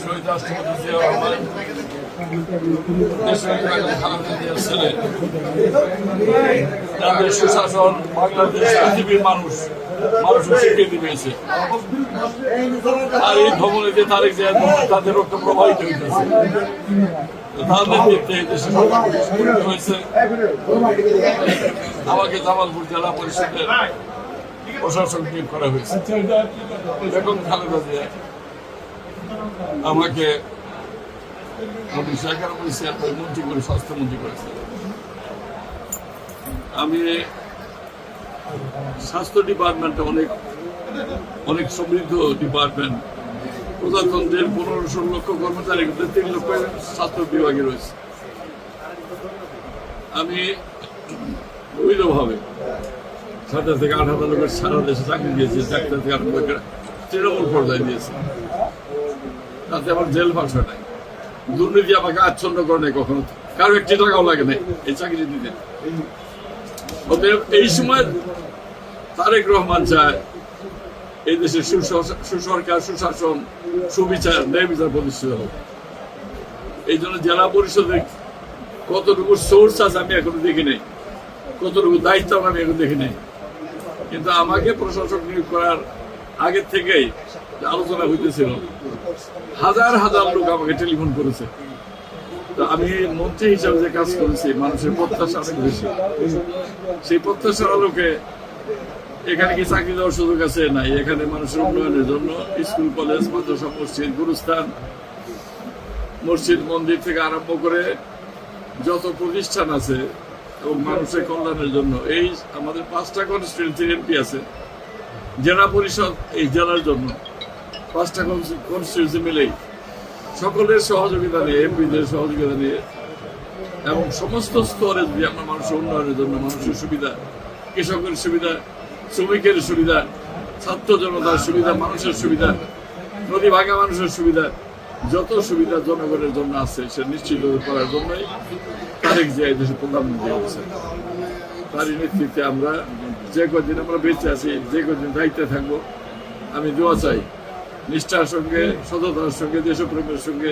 শহীদ রাষ্ট্রপতি জিয়াউর রহমান ছেলে তাদের সুশাসন বাংলাদেশ পৃথিবীর মানুষের স্বীকৃতি পেয়েছে। আর এই ভবনেতে তারেক জিয়া তাদের রক্ত প্রবাহিত হইতেছে। তার নেতৃত্বে দেশে সরকার গঠিত হয়েছে। আমাকে জামালপুর জেলা পরিষদের প্রশাসক নিয়োগ করা হয়েছে। বেগম খালেদা জিয়া আমাকে মন্ত্রী করে স্বাস্থ্যমন্ত্রী করেছে। আমি স্বাস্থ্য ডিপার্টমেন্টে অনেক সমৃদ্ধ ডিপার্টমেন্ট। প্রজাতন্ত্রের 15-16 লক্ষ কর্মচারীর মধ্যে 3 লক্ষ স্বাস্থ্য বিভাগে রয়েছে। আমি বৈধভাবে 7,000 থেকে 8,000 লোকের সারা দেশে চাকরি দিয়েছি। ডাক্তার থেকে আরম্ভ করে তৃণমূল পর্যায়ে দিয়েছি। তাতে আমার জেল ফাঁসা নাই, দুর্নীতি আমাকে আচ্ছন্ন করে নেই, কখনো কারো 1 টাকাও লাগে নাই এই চাকরি দিতে। অতএব এই সময় তারেক রহমান চায় এই দেশে সুসরকার, সুশাসন, সুবিচার, ন্যায় বিচার প্রতিষ্ঠিত হোক। এই জন্য জেলা পরিষদের কতটুকু সোর্স আছে আমি এখনো দেখি নাই, কতটুকু দায়িত্ব আমি এখন দেখি নাই। কিন্তু আমাকে প্রশাসক নিয়োগ করার আগের থেকেই আলোচনা হইতেছিল, হাজার হাজার লোক আমাকে টেলিফোন করেছে। তো আমি মন্ত্রী হিসাবে যে কাজ করেছি, মানুষের প্রত্যাশা অনেক বেশি। সেই প্রত্যাশার আলোকে এখানে কি চাকরি দেওয়ার সুযোগ আছে? নাই। এখানে মানুষের উন্নয়নের জন্য স্কুল, কলেজ, মাদ্রাসা, মসজিদ, গুরুস্থান, মসজিদ, মন্দির থেকে আরম্ভ করে যত প্রতিষ্ঠান আছে এবং মানুষের কল্যাণের জন্য এই আমাদের 5টা কনস্টিটিউয়েন্সির এমপি আছে। জেলা পরিষদ এই জেলার জন্য 5টা কনস্টিটিউয়েন্সি মিলেই সকলের সহযোগিতা নিয়ে, এমপিদের সহযোগিতা নিয়ে এবং সমস্ত স্তরে যদি আমরা মানুষের উন্নয়নের জন্য, মানুষের সুবিধা, কৃষকের সুবিধা, শ্রমিকের সুবিধা, ছাত্র জনতার সুবিধা, মানুষের সুবিধা, নদী ভাঙা মানুষের সুবিধা, যত সুবিধা জনগণের জন্য আছে সে নিশ্চিত করার জন্যই তারেক জিয়া দেশের প্রধানমন্ত্রী হচ্ছে। তারই নেতৃত্বে আমরা যে কদিন আমরা বেঁচে আছি, যে কদিন দায়িত্বে থাকবো, আমি দোয়া চাই নিষ্ঠার সঙ্গে, সততার সঙ্গে, দেশপ্রেমের সঙ্গে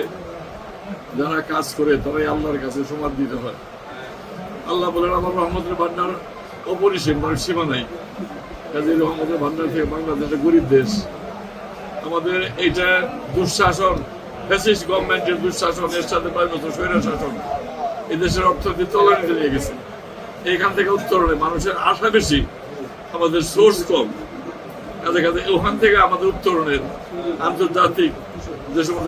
যারা কাজ করে তারাই আল্লাহর কাছে সমাদৃত হয়। আল্লাহ বলেন আমার রহমতের ভান্ডার অপরিসীম, তার সীমা নাই। কাজে রহমতের ভান্ডার থেকে বাংলাদেশ গরিব দেশ। আমাদের এইটা দুঃশাসন, ফ্যাসিস্ট গভর্নমেন্টের দুঃশাসন, এর সাথে 5 বছর স্বৈর শাসন এই দেশের অর্থনীতি তলানিতে নিয়ে গেছে। এইখান থেকে উত্তরণে মানুষের আশা বেশি, আমাদের সোর্স কম। কাজে কাজে ওখান থেকে আমাদের উত্তরণের আন্তর্জাতিক যে সমস্ত